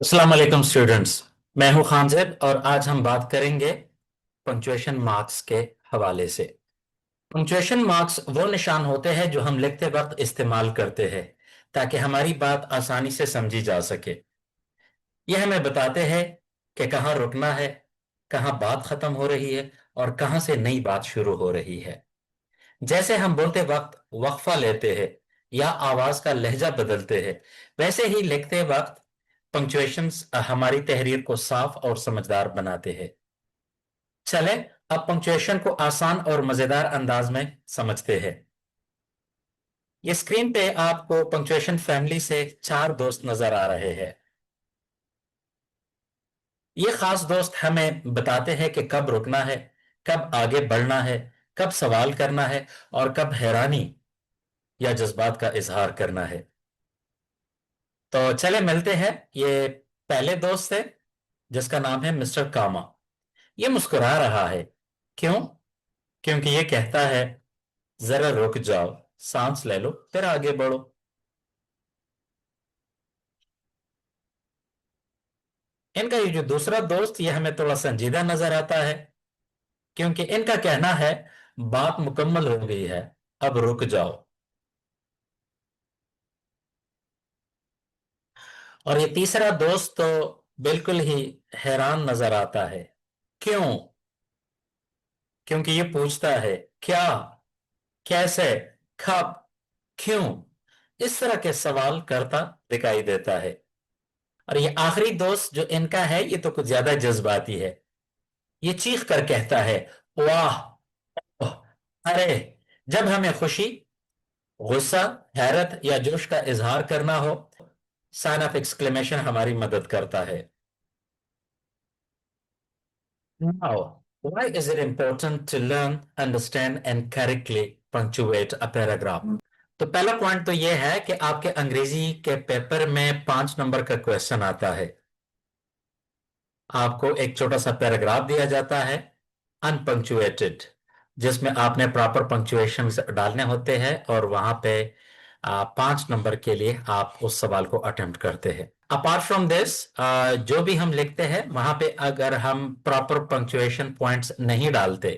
अस्सलाम वालेकुम स्टूडेंट्स। मैं हूं खान ज़ैद और आज हम बात करेंगे पंक्चुएशन मार्क्स के हवाले से। पंक्चुएशन मार्क्स वो निशान होते हैं जो हम लिखते वक्त इस्तेमाल करते हैं ताकि हमारी बात आसानी से समझी जा सके। यह हमें बताते हैं कि कहाँ रुकना है, कहाँ बात खत्म हो रही है और कहाँ से नई बात शुरू हो रही है। जैसे हम बोलते वक्त वक्फा लेते हैं या आवाज का लहजा बदलते हैं, वैसे ही लिखते वक्त पंक्चुएशंस हमारी तहरीर को साफ और समझदार बनाते हैं। चले अब पंक्चुएशन को आसान और मजेदार अंदाज में समझते हैं। ये स्क्रीन पे आपको पंक्चुएशन फैमिली से 4 दोस्त नजर आ रहे हैं। ये खास दोस्त हमें बताते हैं कि कब रुकना है, कब आगे बढ़ना है, कब सवाल करना है और कब हैरानी या जज्बात का इजहार करना है। तो चले मिलते हैं। ये पहले दोस्त है जिसका नाम है मिस्टर कामा। ये मुस्कुरा रहा है। क्यों? क्योंकि ये कहता है, जरा रुक जाओ, सांस ले लो, फिर आगे बढ़ो। इनका ये जो दूसरा दोस्त, ये हमें थोड़ा संजीदा नजर आता है क्योंकि इनका कहना है, बात मुकम्मल हो गई है, अब रुक जाओ। और ये तीसरा दोस्त तो बिल्कुल ही हैरान नजर आता है। क्यों? क्योंकि ये पूछता है, क्या, कैसे, कब, क्यों, इस तरह के सवाल करता दिखाई देता है। और ये आखिरी दोस्त जो इनका है, ये तो कुछ ज्यादा जज्बाती है। ये चीख कर कहता है, वाह, ओह, अरे। जब हमें खुशी, गुस्सा, हैरत या जोश का इजहार करना हो, साइन ऑफ एक्सक्लेमेशन हमारी मदद करता है। Now, why is it important to learn, understand and correctly punctuate a paragraph? तो पहला पॉइंट तो यह है कि आपके अंग्रेजी के पेपर में 5 नंबर का क्वेश्चन आता है। आपको एक छोटा सा पैराग्राफ दिया जाता है, अनपंक्चुएटेड, जिसमें आपने प्रॉपर पंक्चुएशन डालने होते हैं और वहां पे 5 नंबर के लिए आप उस सवाल को अटेम्प्ट करते हैं। अपार्ट फ्रॉम दिस, जो भी हम लिखते हैं वहां पे अगर हम प्रॉपर पंक्चुएशन पॉइंट्स नहीं डालते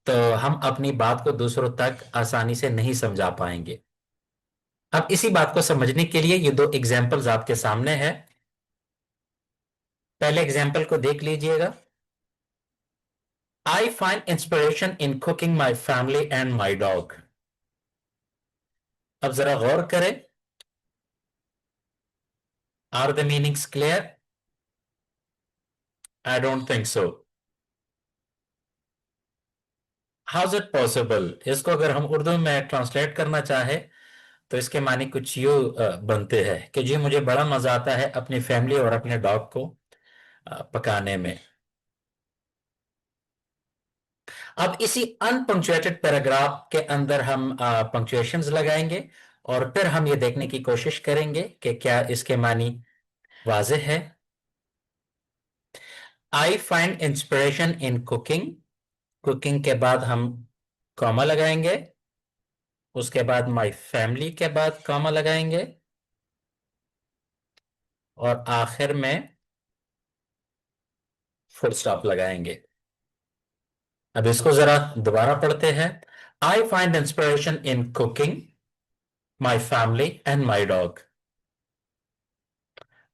तो हम अपनी बात को दूसरों तक आसानी से नहीं समझा पाएंगे। अब इसी बात को समझने के लिए ये दो एग्जाम्पल्स आपके सामने है। पहले एग्जाम्पल को देख लीजिएगा। I find inspiration in cooking my family and my dog. अब जरा गौर करें। Are the meanings clear? I don't think so. How's it possible? इसको अगर हम उर्दू में ट्रांसलेट करना चाहे तो इसके मानी कुछ यूं बनते हैं कि जी मुझे बड़ा मजा आता है अपनी फैमिली और अपने डॉग को पकाने में। अब इसी अनपंक्चुएटेड पैराग्राफ के अंदर हम पंक्चुएशंस लगाएंगे और फिर हम ये देखने की कोशिश करेंगे कि क्या इसके मानी वाज़ेह है। I find inspiration in cooking, cooking के बाद हम कॉमा लगाएंगे, उसके बाद माई फैमिली के बाद कॉमा लगाएंगे और आखिर में फुल स्टॉप लगाएंगे। अब इसको जरा दोबारा पढ़ते हैं। I find inspiration in cooking, my family and my dog.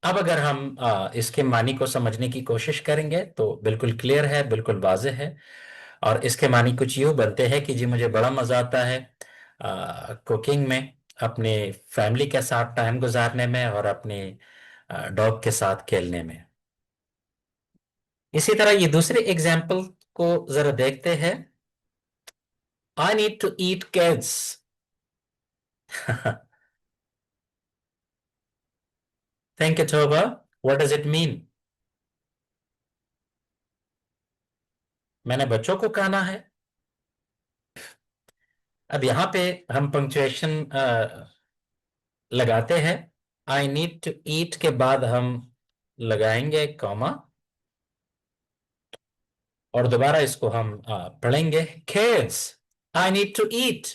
अब अगर हम इसके मानी को समझने की कोशिश करेंगे तो बिल्कुल क्लियर है, बिल्कुल वाज़ेह है। और इसके मानी कुछ यूं बनते हैं कि जी मुझे बड़ा मजा आता है कुकिंग में, अपने फैमिली के साथ टाइम गुजारने में और अपने डॉग के साथ खेलने में। इसी तरह ये दूसरे एग्जाम्पल को जरा देखते हैं। I need to eat cats. Thank you टोबा। What does it mean? मैंने बच्चों को खाना है। अब यहां पे हम पंक्चुएशन लगाते हैं। आई नीड टू ईट के बाद हम लगाएंगे कॉमा और दोबारा इसको हम पढ़ेंगे। Kids, I need to eat.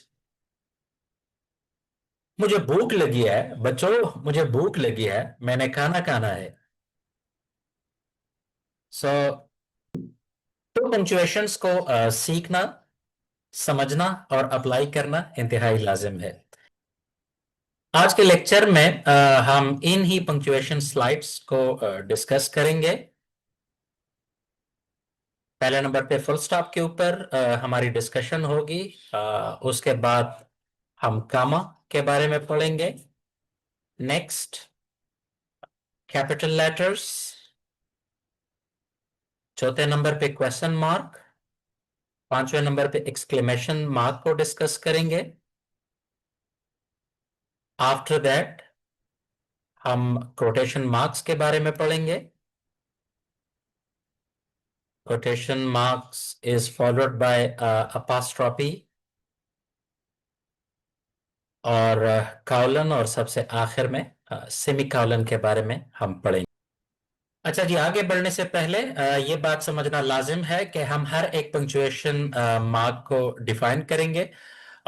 मुझे भूख लगी है बच्चों, मुझे भूख लगी है, मैंने खाना खाना है। सो तो पंक्चुएशंस को सीखना, समझना और अप्लाई करना इंतहाई लाजिम है। आज के लेक्चर में हम इन ही पंक्चुएशन स्लाइड्स को डिस्कस करेंगे। पहले नंबर पे फुल स्टॉप के ऊपर हमारी डिस्कशन होगी। उसके बाद हम कामा के बारे में पढ़ेंगे। Next capital letters. चौथे नंबर पे क्वेश्चन मार्क। पांचवें नंबर पे एक्सक्लेमेशन मार्क को डिस्कस करेंगे। आफ्टर दैट हम कोटेशन मार्क्स के बारे में पढ़ेंगे। Quotation marks is followed by apostrophe और कॉलन, और सबसे आखिर में सेमी कॉलन के बारे में हम पढ़ेंगे। अच्छा जी, आगे बढ़ने से पहले ये बात समझना लाजिम है कि हम हर एक पंक्चुएशन मार्क को डिफाइन करेंगे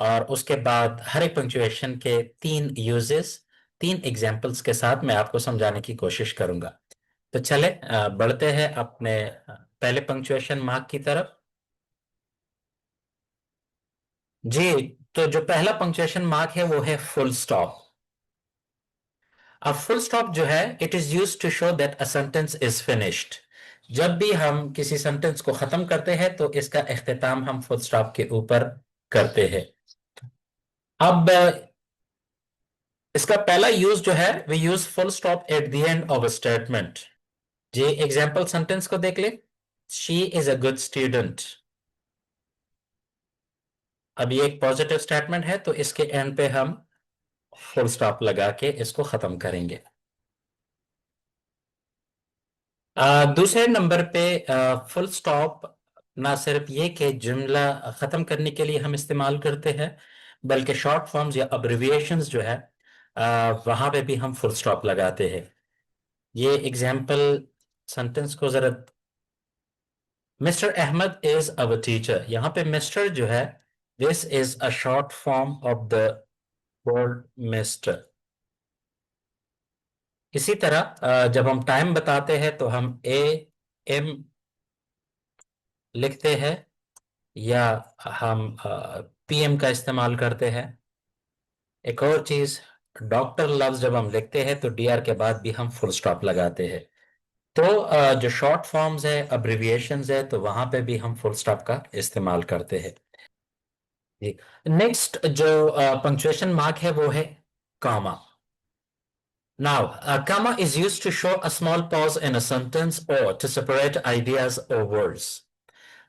और उसके बाद हर एक पंक्चुएशन के 3 यूजेस, 3 एग्जाम्पल्स के साथ मैं आपको समझाने की कोशिश करूंगा। तो चले बढ़ते हैं अपने पहले पंक्चुएशन मार्क की तरफ। जी, तो जो पहला पंक्चुएशन मार्क है वो है फुल स्टॉप। अब फुल स्टॉप जो है, it is used to show that a sentence is finished. जब भी हम किसी सेंटेंस को खत्म करते हैं तो इसका इख्तिताम हम फुल स्टॉप के ऊपर करते हैं। अब इसका पहला यूज जो है, we use full stop at the end of a statement. जी, एग्जाम्पल सेंटेंस को देख ले। She is a good student. अब ये एक पॉजिटिव स्टेटमेंट है तो इसके एंड पे हम फुल स्टॉप लगा के इसको खत्म करेंगे। दूसरे नंबर पे फुल स्टॉप ना सिर्फ ये कि जुमला खत्म करने के लिए हम इस्तेमाल करते हैं, बल्कि शॉर्ट फॉर्म्स या अब्रिविएशंस जो है वहां पे भी हम फुल स्टॉप लगाते हैं। ये एग्जाम्पल सेंटेंस को जरा, mister Ahmed is our teacher. यहां पे मिस्टर जो है, this is a short form of the word mister. इसी तरह जब हम टाइम बताते हैं तो हम एम लिखते हैं या हम पीएम का इस्तेमाल करते हैं। एक और चीज, डॉक्टर लव्स जब हम लिखते हैं तो डीआर के बाद भी हम फुल स्टॉप लगाते हैं। तो जो शॉर्ट फॉर्म्स है, अब्रिविएशंस है, तो वहां पे भी हम फुल स्टॉप का इस्तेमाल करते हैं। नेक्स्ट जो पंक्चुएशन मार्क है वो है comma. Now comma is used to show a small pause in a sentence or to separate ideas or words.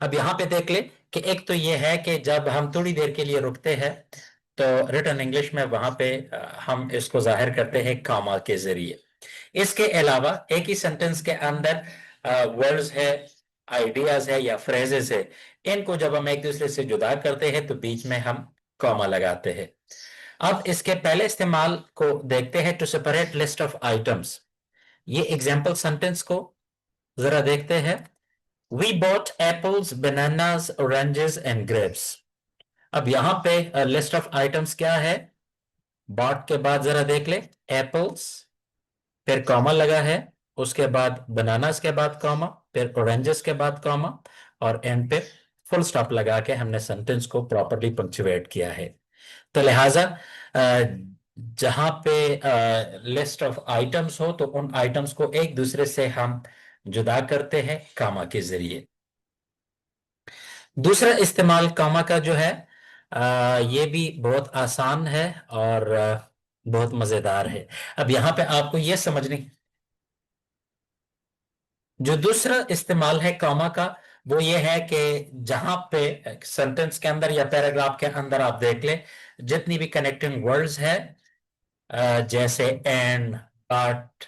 अब यहां पे देख ले कि एक तो ये है कि जब हम थोड़ी देर के लिए रुकते हैं तो रिटन इंग्लिश में वहां पे हम इसको जाहिर करते हैं कामा के जरिए। इसके अलावा एक ही सेंटेंस के अंदर वर्ड्स है, आइडियाज है या फ्रेजेस है, इनको जब हम एक दूसरे से जुदा करते हैं तो बीच में हम कॉमा लगाते हैं। अब इसके पहले इस्तेमाल को देखते हैं, to separate list of items. ये एग्जाम्पल सेंटेंस को जरा देखते हैं। We bought apples, bananas, oranges and grapes. अब यहां पे लिस्ट ऑफ आइटम्स क्या है? बॉट के बाद जरा देख ले, एप्पल्स, फिर कॉमा लगा है, उसके बाद बनानास के बाद कॉमा, फिर ऑरेंजेस के बाद कॉमा, और एंड पे फुल स्टॉप लगा के हमने सेंटेंस को प्रॉपर्ली पंक्चुएट किया है। तो लिहाजा जहां पे लिस्ट ऑफ आइटम्स हो तो उन आइटम्स को एक दूसरे से हम जुदा करते हैं कामा के जरिए। दूसरा इस्तेमाल कामा का जो है, ये भी बहुत आसान है और बहुत मजेदार है। अब यहां पे आपको ये समझने, जो दूसरा इस्तेमाल है कॉमा का, वो ये है कि जहां पे सेंटेंस के अंदर या पैराग्राफ के अंदर आप देख ले, जितनी भी कनेक्टिंग वर्ड्स है, जैसे and, but,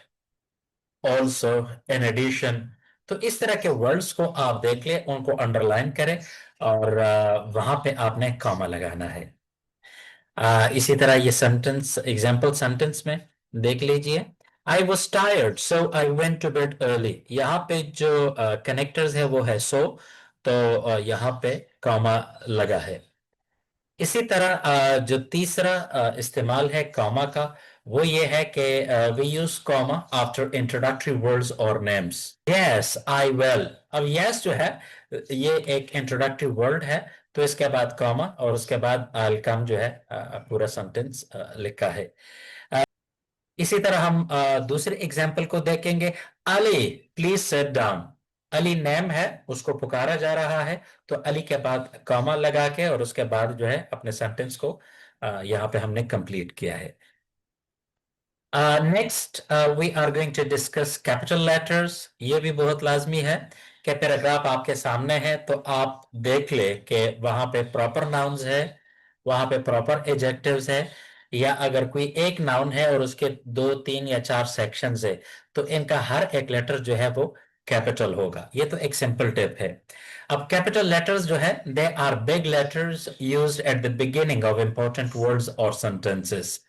also, in addition, तो इस तरह के वर्ड्स को आप देख ले, उनको अंडरलाइन करें और वहां पे आपने कॉमा लगाना है। इसी तरह ये सेंटेंस, एग्जाम्पल सेंटेंस में देख लीजिए। I was tired so I went to bed early. यहाँ पे जो कनेक्टर्स है वो है सो, तो यहाँ पे कॉमा लगा है। इसी तरह जो तीसरा इस्तेमाल है कॉमा का, वो ये है कि we use comma after introductory words और नेम्स। यस आई वेल, अब यस जो है ये एक इंट्रोडक्टरी वर्ड है, तो इसके बाद कॉमा और उसके बाद आई कम जो है पूरा सेंटेंस लिखा है। इसी तरह हम दूसरे एग्जाम्पल को देखेंगे। Ali please sit down. Ali name है, उसको पुकारा जा रहा है, तो अली के बाद कॉमा लगा के और उसके बाद जो है अपने सेंटेंस को यहाँ पे हमने कंप्लीट किया है। Next we are going to discuss capital letters. ये भी बहुत लाजमी है कि पैराग्राफ आपके सामने है तो आप देख ले कि वहां पे प्रॉपर नाउन्स है, वहां पे प्रॉपर एडजेक्टिव्स है, या अगर कोई एक नाउन है और उसके 2 3 या 4 सेक्शंस है तो इनका हर एक लेटर जो है वो कैपिटल होगा। ये तो एक सिंपल टिप है। अब कैपिटल लेटर्स जो है they are big letters used at the beginning of important words और सेंटेंसेस।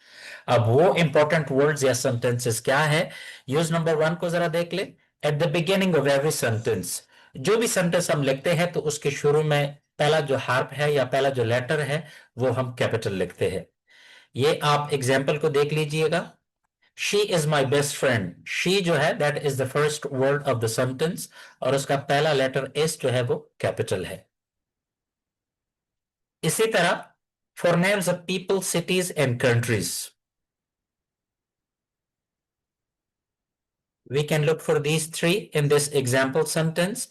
अब वो इंपॉर्टेंट वर्ड्स या सेंटेंसेस क्या है, यूज नंबर 1 को जरा देख ले। Eight the beginning of every sentence, जो भी सेंटेंस हम लिखते हैं तो उसके शुरू में पहला जो हार्प है या पहला जो लेटर है वो हम कैपिटल लिखते हैं। ये आप एग्जाम्पल को देख लीजिएगा। She is my best friend, she जो है that is the first word of the sentence और उसका पहला लेटर एस जो है वो कैपिटल है। इसी तरह for names of people cities and countries, we can look for these three in this example sentence.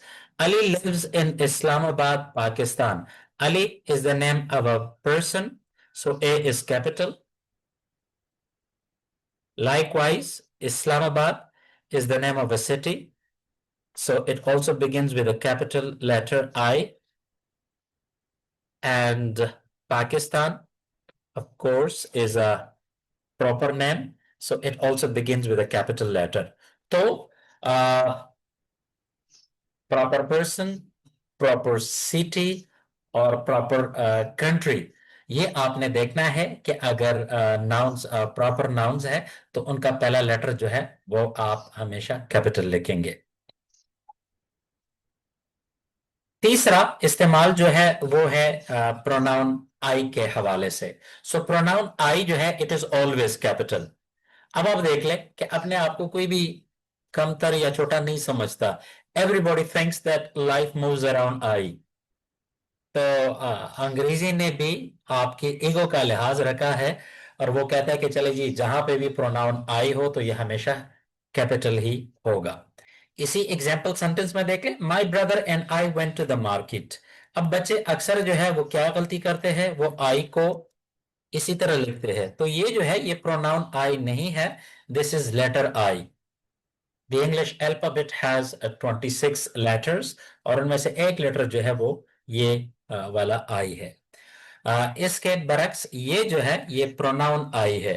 Ali lives in Islamabad, Pakistan. Ali is the name of a person, so A is capital. Likewise, Islamabad is the name of a city, so it also begins with a capital letter I. And Pakistan, of course, is a proper name, so it also begins with a capital letter. So, proper person, proper city और proper country, ये आपने देखना है कि अगर nouns proper nouns है तो उनका पहला लेटर जो है वो आप हमेशा कैपिटल लिखेंगे। तीसरा इस्तेमाल जो है वो है प्रोनाउन आई के हवाले से। सो प्रोनाउन आई जो है इट इज ऑलवेज कैपिटल। अब आप देख लें कि अपने आप को कोई भी कमतर या छोटा नहीं समझता। Everybody thinks that life moves around I. तो अंग्रेजी ने भी आपके ईगो का लिहाज रखा है और वो कहता है कि चले जी जहां पे भी प्रोनाउन आई हो तो ये हमेशा कैपिटल ही होगा। इसी एग्जाम्पल सेंटेंस में देख लें, my brother and I went to the market. अब बच्चे अक्सर जो है वो क्या गलती करते हैं, वो आई को इसी तरह लिखते हैं, तो ये जो है ये प्रोनाउन आई नहीं है, this is letter I. The English alphabet has 26 letters और उनमें से एक लेटर जो है वो ये वाला आई है। इसके बरक्स ये जो है ये प्रोनाउन आई है,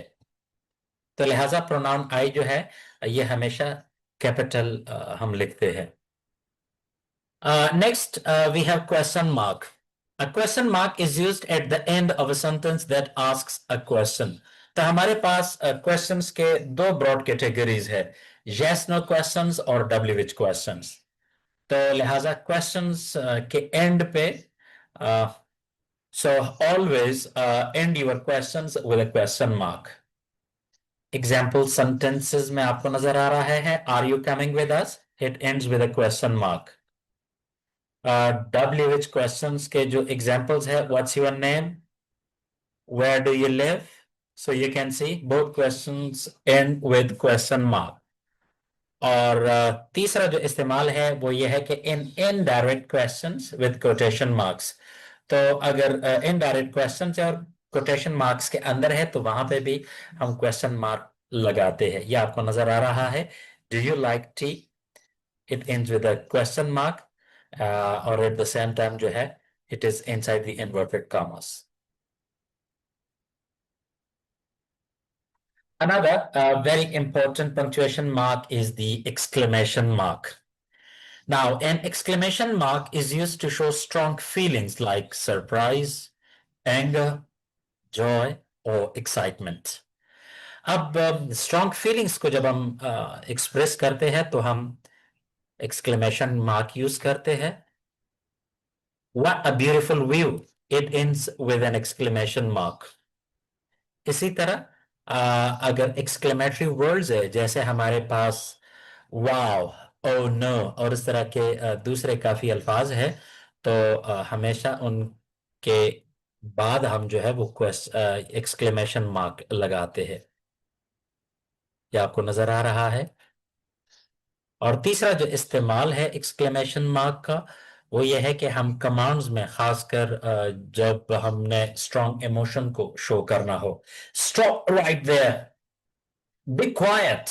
तो लिहाजा प्रोनाउन आई जो है ये हमेशा कैपिटल हम लिखते हैं। Next we have question mark. A question mark is used at the end of a sentence that asks a question. तो हमारे पास क्वेश्चंस के दो ब्रॉड कैटेगरीज है, yes no questions और WH questions। तो लिहाजा क्वेश्चंस के एंड पे so always end your questions with a question mark। Example sentences में आपको नजर आ रहा है are you coming with us, it ends with a question mark। WH questions के जो examples है what's your name, where do you live, so you can see both questions end with question mark। और तीसरा जो इस्तेमाल है वो ये है कि in indirect questions with quotation marks. तो अगर इनडायरेक्ट क्वेश्चंस है और कोटेशन मार्क्स के अंदर है तो वहां पे भी हम क्वेश्चन मार्क लगाते हैं। ये आपको नजर आ रहा है, do you like T, it ends with a question mark और एट द सेम टाइम जो है it is inside the inverted commas. Another very important punctuation mark is the exclamation mark. Now, an exclamation mark is used to show strong feelings like surprise, anger, joy or excitement. अब strong feelings को जब हम express करते हैं तो हम exclamation mark use करते हैं। What a beautiful view! It ends with an exclamation mark. इसी तरह अगर एक्सक्लेमेटरी वर्ड्स है, जैसे हमारे पास वाओ, ओ नो और इस तरह के दूसरे काफी अल्फाज है, तो हमेशा उनके बाद हम जो है वो एक्सक्लेमेशन मार्क लगाते हैं। ये आपको नजर आ रहा है। और तीसरा जो इस्तेमाल है एक्सक्लेमेशन मार्क का, वो ये है कि हम कमांड्स में, खासकर जब हमने स्ट्रॉन्ग इमोशन को शो करना हो, stop right there, be quiet,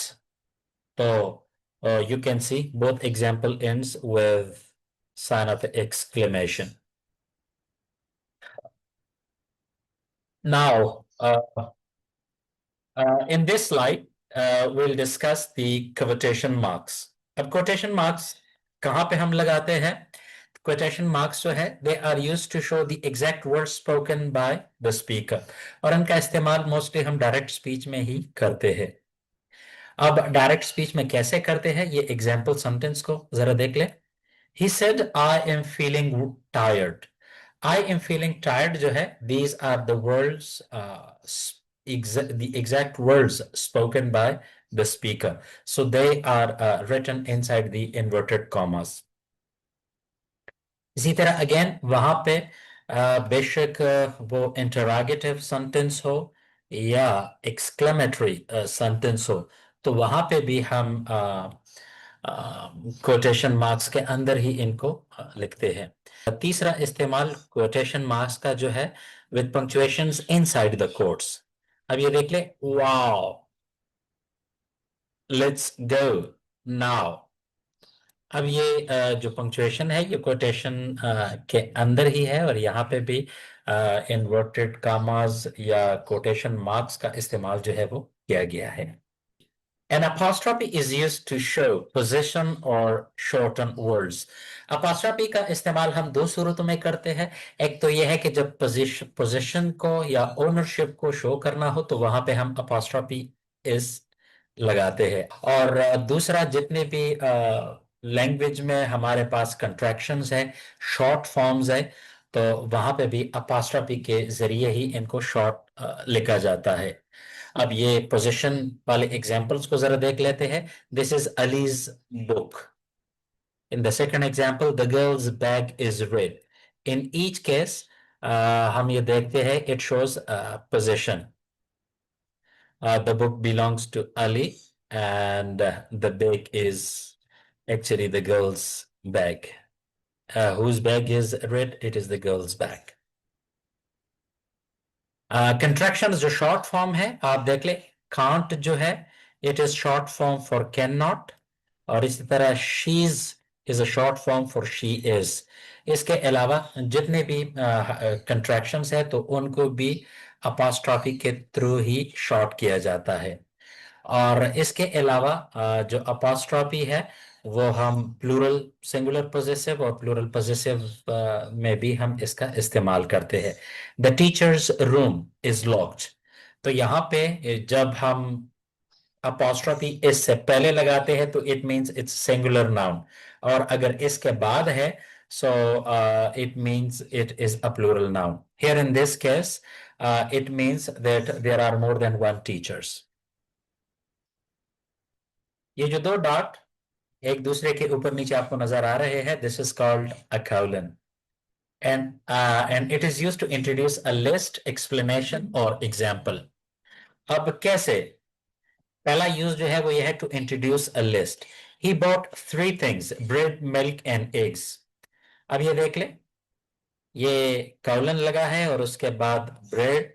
तो you can see both example ends with sign of exclamation. Now, in this slide, we'll discuss the quotation marks. अब quotation marks कहाँ पे हम लगाते हैं? Quotation marks जो है, they are used to show the exact words spoken by the speaker. और इनका इस्तेमाल mostly हम direct speech में ही करते हैं। अब direct speech में कैसे करते हैं, ये example sentence को जरा देख लें। He said, I am feeling tired. I am feeling tired जो है, these are the words, the exact words spoken by the speaker. So they are written inside the inverted commas. इसी तरह again वहां पे बेशक वो इंटरोगेटिव सेंटेंस हो या एक्सक्लेमेटरी सेंटेंस हो, तो वहां पे भी हम कोटेशन मार्क्स के अंदर ही इनको लिखते हैं। तीसरा इस्तेमाल कोटेशन मार्क्स का जो है, with punctuations inside the quotes. अब ये देख ले, वाओ, लेट्स गो, नाउ। अब ये जो पंक्चुएशन है, ये कोटेशन के अंदर ही है, और यहाँ पे भी इन्वर्टेड कामाज या कोटेशन मार्क्स का इस्तेमाल जो है वो किया गया है। An apostrophe is used to show position or shorten words. apostrophe का इस्तेमाल हम दो सूरतों में करते हैं। एक तो यह है कि जब पोजीशन को या ओनरशिप को शो करना हो, तो वहां पे हम apostrophe is लगाते हैं। और दूसरा, जितने भी लैंग्वेज में हमारे पास कंट्रैक्शंस है, शॉर्ट फॉर्म्स है, तो वहां पे भी apostrophe के जरिए ही इनको शॉर्ट लिखा जाता है। अब ये पोजीशन वाले एग्जाम्पल्स को जरा देख लेते हैं। This is Ali's book. In the second example, the girl's bag is red. In each case हम ये देखते हैं, it shows possession. The book belongs to Ali and the bag is actually the girl's bag. Whose bag is red? It is the girl's bag. Contraction जो short form है, आप देख ले, can't जो है, it is short form for can not, और इसी तरह शीज is a short form for she is. इसके अलावा जितने भी कंट्रैक्शंस है, तो उनको भी अपोस्ट्रोफी के थ्रू ही शॉर्ट किया जाता है। और इसके अलावा जो अपोस्ट्रोफी है, वो हम प्लूरल सिंगुलर पोजेसिव और प्लूरल पोजेसिव में भी हम इसका इस्तेमाल करते हैं। The teachers room is locked. तो यहाँ पे जब हम अपोस्ट्रोफी इससे पहले लगाते हैं, तो it means it's singular noun, और अगर इसके बाद है, so it means it is a plural noun. Here in this case it means that there are more than one teachers. ये जो दो डॉट एक दूसरे के ऊपर नीचे आपको नजर आ रहे हैं, this is called a colon, and it is used to introduce a list, explanation और example. अब कैसे? पहला यूज जो है वो ये है, to introduce a list. He bought three things, bread, milk and eggs. अब ये देख ले, ये कॉलन लगा है और उसके बाद bread,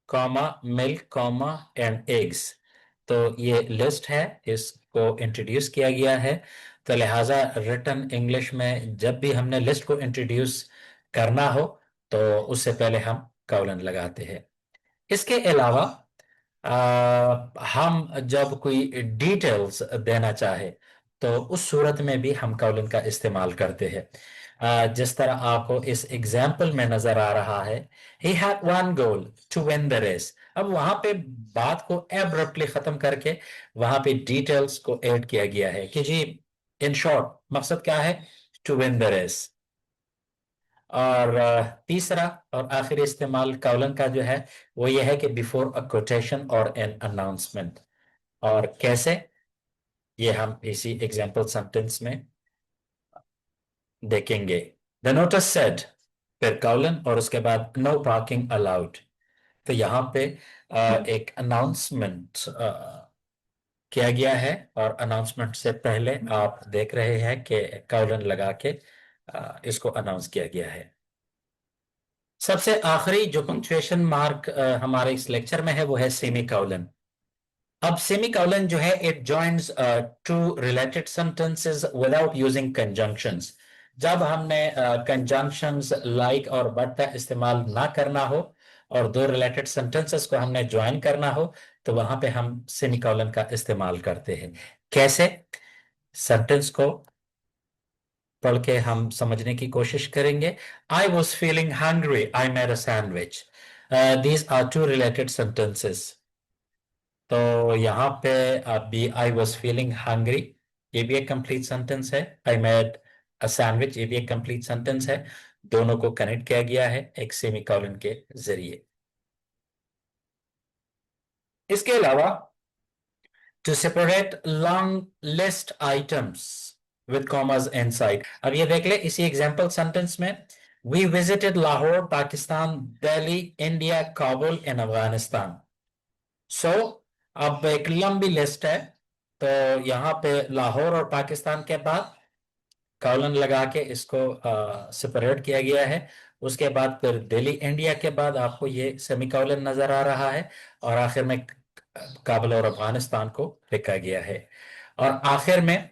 comma, milk, comma and eggs. तो ये लिस्ट है, इसको इंट्रोड्यूस किया गया है। तो लिहाजा रिटन इंग्लिश में जब भी हमने लिस्ट को इंट्रोड्यूस करना हो, तो उससे पहले हम कॉलन लगाते हैं। इसके अलावा हम जब कोई डिटेल्स देना चाहे, तो उस सूरत में भी हम कॉलन का इस्तेमाल करते हैं। जिस तरह आपको इस एग्जाम्पल में नजर आ रहा है, he had one goal to win the race. अब वहां पे बात को एब्रप्टली खत्म करके वहां पे डिटेल्स को ऐड किया गया है कि जी, इन शॉर्ट मकसद क्या है, टू विन द रेस। और तीसरा और आखिरी इस्तेमाल कॉलन का जो है वो ये है कि बिफोर अ कोटेशन और एन अनाउंसमेंट। और कैसे, ये हम इसी एग्जाम्पल सेंटेंस में देखेंगे। द नोटिस सेड, फिर कॉलन और उसके बाद नो पार्किंग अलाउड। तो यहाँ पे एक अनाउंसमेंट किया गया है, और अनाउंसमेंट से पहले आप देख रहे हैं कि कॉलन लगा के इसको अनाउंस किया गया है। सबसे आखिरी जो पंक्चुएशन मार्क हमारे इस लेक्चर में है वो है सेमी कॉलन। अब सेमी कॉलन जो है it joins two related sentences without using conjunctions. जब हमने कंजंक्शंस लाइक और बट का इस्तेमाल ना करना हो और दो रिलेटेड सेंटेंसेस को हमने ज्वाइन करना हो, तो वहां पे हम सेमी कॉलन का इस्तेमाल करते हैं। कैसे, सेंटेंस को पढ़ के हम समझने की कोशिश करेंगे। I was feeling hungry, I made a sandwich. These are two related sentences. तो यहाँ पे अभी आई वॉज फीलिंग हंग्री, ये भी एक कंप्लीट सेंटेंस है। आई मेड अ सैंडविच, ये भी एक कंप्लीट सेंटेंस है। दोनों को कनेक्ट किया गया है एक सेमीकोलन के जरिए। इसके अलावा to separate long list items with commas inside. अब ये देख ले इसी एग्जांपल सेंटेंस में, we visited Lahore Pakistan, Delhi India, Kabul in Afghanistan. So अब एक लंबी लिस्ट है, तो यहाँ पे लाहौर और पाकिस्तान के बाद कॉलन लगा के इसको सेपरेट किया गया है। उसके बाद फिर दिल्ली इंडिया के बाद आपको ये सेमीकोलन नजर आ रहा है, और आखिर में काबुल और अफगानिस्तान को लिखा गया है। और आखिर में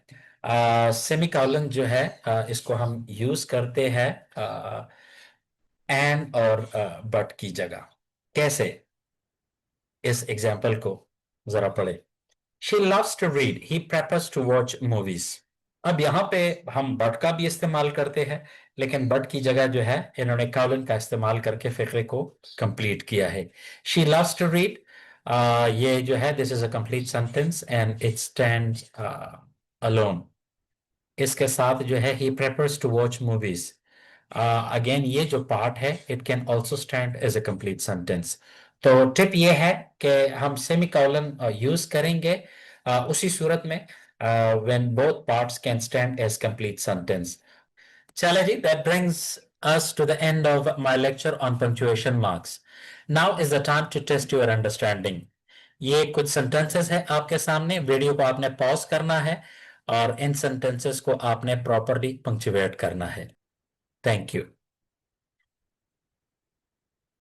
सेमीकोलन जो है इसको हम यूज करते हैं एंड और बट की जगह। कैसे, इस एग्जाम्पल को जरा पढ़े। She loves to read, he prefers to watch movies. अब यहाँ पे हम बट का भी इस्तेमाल करते हैं, लेकिन बट की जगह जो है इन्होंने कॉलन का इस्तेमाल करके फिक्रे को कंप्लीट किया है। शी लव्स टू रीड, ये जो है this is a complete sentence and it stands alone. इसके साथ जो है he prefers to watch movies, again ये जो पार्ट है it can also stand as a complete sentence. तो टिप ये है कि हम सेमीकोलन यूज करेंगे उसी सूरत में when both parts can stand as complete sentence. Chala ji, that brings us to the end of my lecture on punctuation marks. Now is the time to test your understanding. ये कुछ sentences है आपके सामने, video को आपने pause करना है और इन sentences को आपने properly punctuate करना है। Thank you.